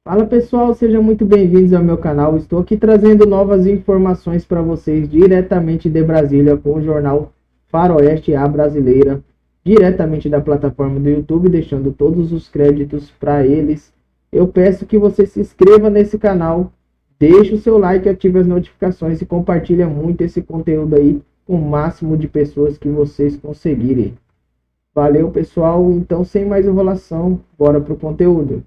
Fala pessoal, sejam muito bem-vindos ao meu canal. Estou aqui trazendo novas informações para vocês diretamente de Brasília com o jornal Faroeste A Brasileira, diretamente da plataforma do YouTube, deixando todos os créditos para eles. Eu peço que você se inscreva nesse canal, deixe o seu like, ative as notificações e compartilhe muito esse conteúdo aí com o máximo de pessoas que vocês conseguirem. Valeu pessoal, então sem mais enrolação, bora pro conteúdo.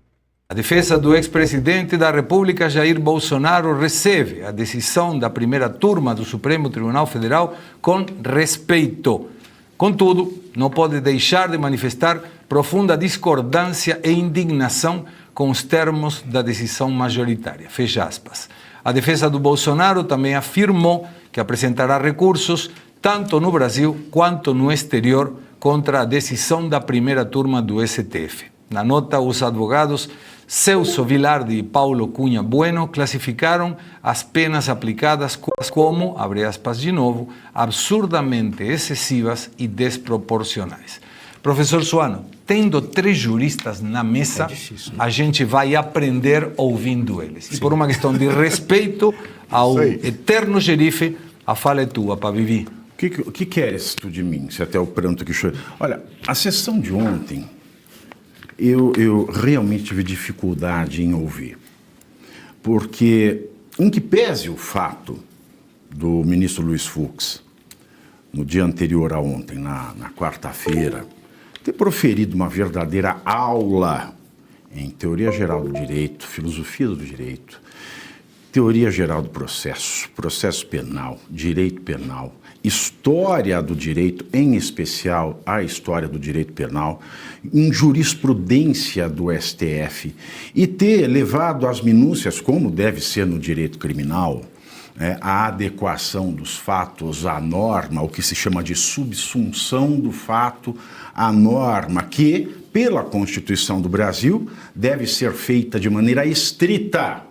A defesa do ex-presidente da República, Jair Bolsonaro, recebe a decisão da primeira turma do Supremo Tribunal Federal com respeito. Contudo, não pode deixar de manifestar profunda discordância e indignação com os termos da decisão majoritária. Fecha aspas. A defesa do Bolsonaro também afirmou que apresentará recursos tanto no Brasil quanto no exterior contra a decisão da primeira turma do STF. Na nota, os advogados Celso Vilardi e Paulo Cunha Bueno classificaram as penas aplicadas como, abre aspas de novo, absurdamente excessivas e desproporcionais. Professor Suano, tendo 3 juristas na mesa, a gente vai aprender ouvindo eles. Sim. E por uma questão de respeito ao eterno xerife, a fala é tua, Pavivi. O que queres tu de mim, se até o pranto que chora? Olha, a sessão de ontem, eu realmente tive dificuldade em ouvir, porque, em que pese o fato do ministro Luiz Fux, no dia anterior a ontem, na quarta-feira, ter proferido uma verdadeira aula em teoria geral do direito, filosofia do direito, teoria geral do processo, processo penal, direito penal, história do direito, em especial a história do direito penal, em jurisprudência do STF, e ter levado às minúcias, como deve ser no direito criminal, a adequação dos fatos à norma, o que se chama de subsunção do fato à norma, que, pela Constituição do Brasil, deve ser feita de maneira estrita.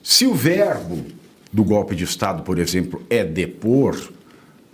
Se o verbo do golpe de Estado, por exemplo, é depor,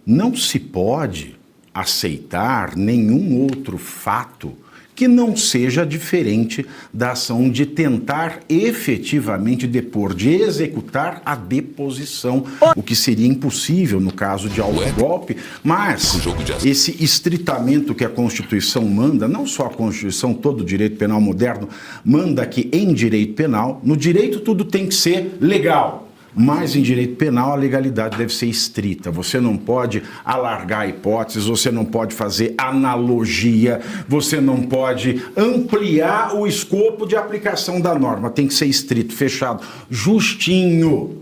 não se pode aceitar nenhum outro fato que não seja diferente da ação de tentar efetivamente depor, de executar a deposição, o que seria impossível no caso de autogolpe, mas esse estritamento que a Constituição manda, não só a Constituição, todo o direito penal moderno, manda que em direito penal, no direito tudo tem que ser legal. Mas em direito penal a legalidade deve ser estrita, você não pode alargar hipóteses, você não pode fazer analogia, você não pode ampliar o escopo de aplicação da norma, tem que ser estrito, fechado, justinho,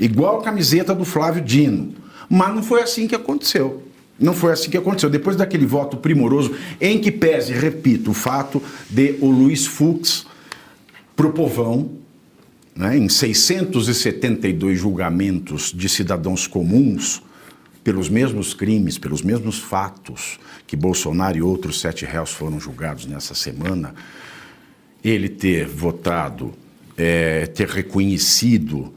igual a camiseta do Flávio Dino, mas não foi assim que aconteceu. Não foi assim que aconteceu. Depois daquele voto primoroso, em que pese, repito, o fato de o Luiz Fux pro povão, em 672 julgamentos de cidadãos comuns, pelos mesmos crimes, pelos mesmos fatos que Bolsonaro e outros 7 réus foram julgados nessa semana, ele ter votado, ter reconhecido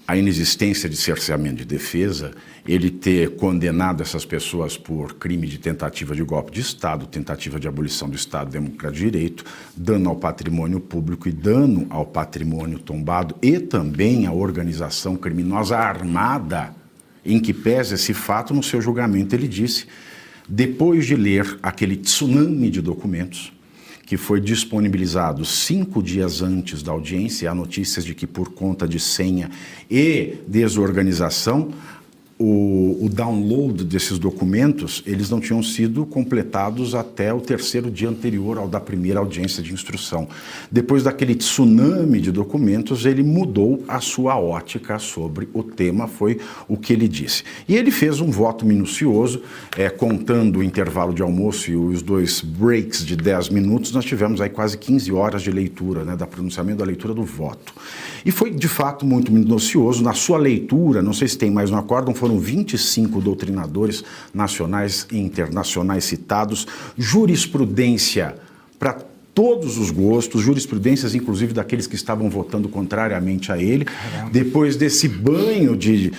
a inexistência de cerceamento de defesa, ele ter condenado essas pessoas por crime de tentativa de golpe de Estado, tentativa de abolição do Estado Democrático de Direito, dano ao patrimônio público e dano ao patrimônio tombado e também à organização criminosa armada, em que pese esse fato, no seu julgamento ele disse, depois de ler aquele tsunami de documentos, que foi disponibilizado 5 dias antes da audiência, há notícias de que por conta de senha e desorganização, o download desses documentos, eles não tinham sido completados até o 3º dia anterior ao da primeira audiência de instrução. Depois daquele tsunami de documentos, ele mudou a sua ótica sobre o tema, foi o que ele disse. E ele fez um voto minucioso, contando o intervalo de almoço e os 2 breaks de 10 minutos, nós tivemos aí quase 15 horas de leitura, da pronunciamento da leitura do voto. E foi, de fato, muito minucioso. Na sua leitura, não sei se tem mais no acórdão, foram 25 doutrinadores nacionais e internacionais citados, jurisprudência para todos os gostos, jurisprudências inclusive daqueles que estavam votando contrariamente a ele. Depois desse banho de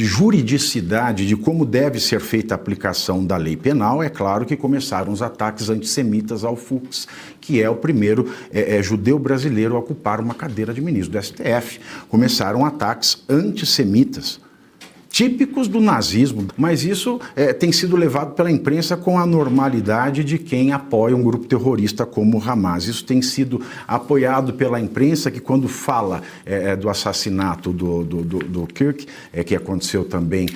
juridicidade, de como deve ser feita a aplicação da lei penal, é claro que começaram os ataques antissemitas ao Fux, que é o primeiro judeu brasileiro a ocupar uma cadeira de ministro do STF. Começaram ataques antissemitas, típicos do nazismo, mas isso tem sido levado pela imprensa com a normalidade de quem apoia um grupo terrorista como o Hamas. Isso tem sido apoiado pela imprensa, que quando fala do assassinato do Kirk, que aconteceu também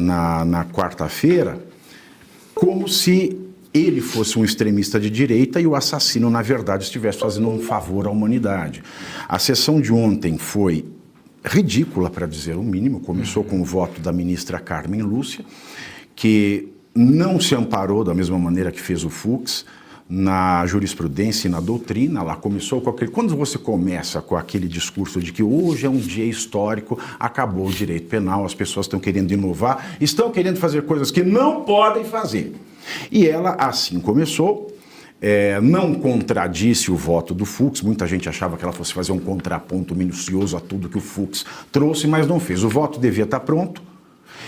na quarta-feira, como se ele fosse um extremista de direita e o assassino, na verdade, estivesse fazendo um favor à humanidade. A sessão de ontem foi ridícula, para dizer o mínimo. Começou com o voto da ministra Carmen Lúcia, que não se amparou da mesma maneira que fez o Fux na jurisprudência e na doutrina. Ela começou com aquele... Quando você começa com aquele discurso de que hoje é um dia histórico, acabou o direito penal, as pessoas estão querendo inovar, estão querendo fazer coisas que não podem fazer. E ela assim começou. Não contradisse o voto do Fux. Muita gente achava que ela fosse fazer um contraponto minucioso a tudo que o Fux trouxe, mas não fez. O voto devia estar pronto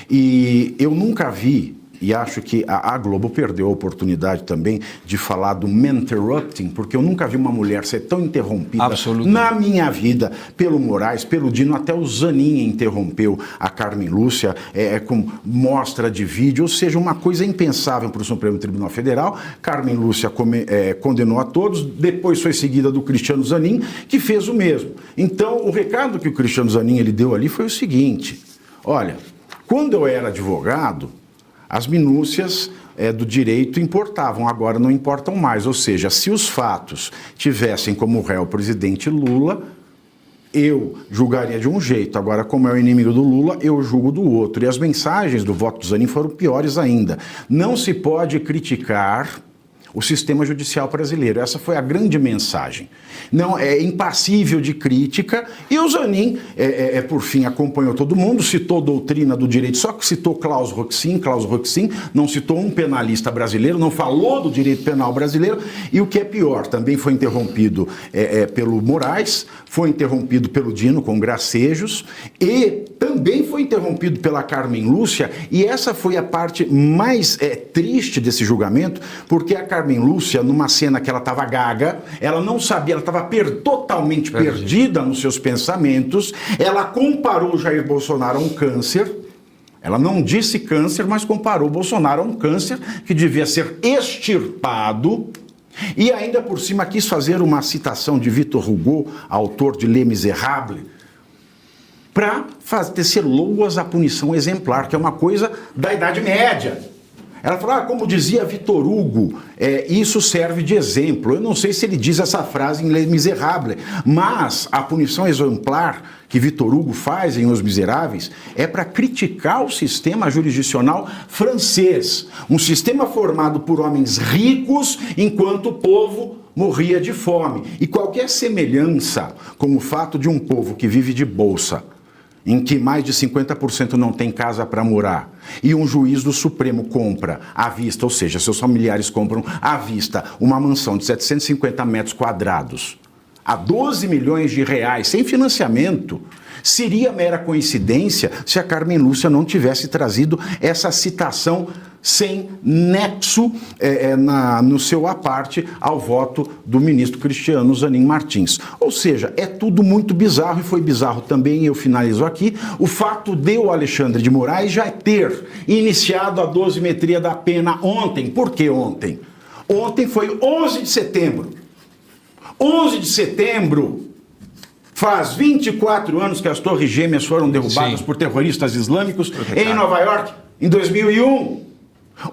e eu nunca vi, e acho que a Globo perdeu a oportunidade também de falar do interrupting, porque eu nunca vi uma mulher ser tão interrompida na minha vida pelo Moraes, pelo Dino. Até o Zanin interrompeu a Carmen Lúcia com mostra de vídeo, ou seja, uma coisa impensável para o Supremo Tribunal Federal. Carmen Lúcia condenou a todos, depois foi seguida do Cristiano Zanin, que fez o mesmo. Então, o recado que o Cristiano Zanin ele deu ali foi o seguinte: olha, quando eu era advogado, as minúcias do direito importavam, agora não importam mais. Ou seja, se os fatos tivessem como réu o presidente Lula, eu julgaria de um jeito. Agora, como é o inimigo do Lula, eu julgo do outro. E as mensagens do voto do Zanin foram piores ainda. Não se pode criticar o sistema judicial brasileiro. Essa foi a grande mensagem. Não é impassível de crítica, e o Zanin, por fim, acompanhou todo mundo, citou doutrina do direito, só que citou Klaus Roxin, não citou um penalista brasileiro, não falou do direito penal brasileiro, e o que é pior, também foi interrompido pelo Moraes, foi interrompido pelo Dino com gracejos, e também foi interrompido pela Carmen Lúcia, e essa foi a parte mais triste desse julgamento, porque a Carmen Lúcia, numa cena que ela estava gaga, ela não sabia, ela estava totalmente perdida nos seus pensamentos, ela comparou Jair Bolsonaro a um câncer. Ela não disse câncer, mas comparou Bolsonaro a um câncer que devia ser extirpado. E ainda por cima quis fazer uma citação de Victor Hugo, autor de Les Misérables, para tecer loas à punição exemplar, que é uma coisa da Idade Média. Ela falou, como dizia Victor Hugo, isso serve de exemplo. Eu não sei se ele diz essa frase em Les Misérables, mas a punição exemplar que Victor Hugo faz em Os Miseráveis é para criticar o sistema jurisdicional francês, um sistema formado por homens ricos enquanto o povo morria de fome. E qualquer semelhança com o fato de um povo que vive de bolsa, em que mais de 50% não tem casa para morar, e um juiz do Supremo compra à vista, ou seja, seus familiares compram à vista uma mansão de 750 metros quadrados a 12 milhões de reais sem financiamento, seria mera coincidência se a Carmen Lúcia não tivesse trazido essa citação sem nexo no seu aparte ao voto do ministro Cristiano Zanin Martins. Ou seja, é tudo muito bizarro, e foi bizarro também, e eu finalizo aqui, o fato de o Alexandre de Moraes já ter iniciado a dosimetria da pena ontem. Por que ontem? Ontem foi 11 de setembro. 11 de setembro, faz 24 anos que as Torres Gêmeas foram derrubadas por terroristas islâmicos em Nova York, em 2001.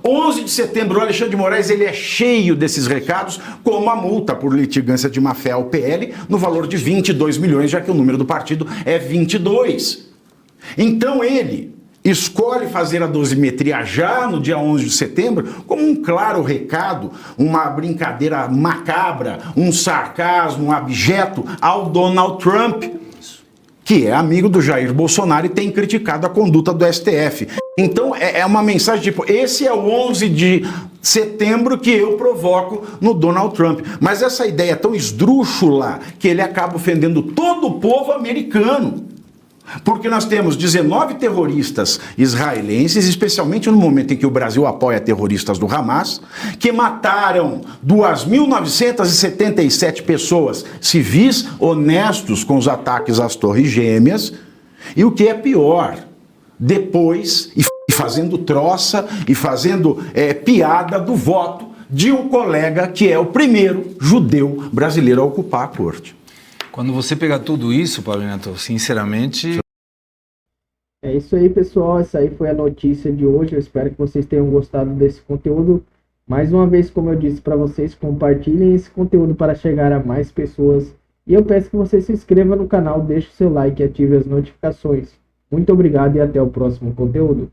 11 de setembro, o Alexandre de Moraes ele é cheio desses recados, como a multa por litigância de má-fé ao PL, no valor de 22 milhões, já que o número do partido é 22. Então ele escolhe fazer a dosimetria já no dia 11 de setembro como um claro recado, uma brincadeira macabra, um sarcasmo abjeto ao Donald Trump, que é amigo do Jair Bolsonaro e tem criticado a conduta do STF. Então é uma mensagem tipo, esse é o 11 de setembro que eu provoco no Donald Trump. Mas essa ideia é tão esdrúxula que ele acaba ofendendo todo o povo americano. Porque nós temos 19 terroristas israelenses, especialmente no momento em que o Brasil apoia terroristas do Hamas, que mataram 2.977 pessoas, civis honestos com os ataques às Torres Gêmeas, e o que é pior, depois, e fazendo troça e fazendo piada do voto de um colega que é o primeiro judeu brasileiro a ocupar a corte. Quando você pega tudo isso, Paulo Neto, sinceramente... É isso aí, pessoal. Essa aí foi a notícia de hoje. Eu espero que vocês tenham gostado desse conteúdo. Mais uma vez, como eu disse para vocês, compartilhem esse conteúdo para chegar a mais pessoas. E eu peço que você se inscreva no canal, deixe o seu like e ative as notificações. Muito obrigado e até o próximo conteúdo.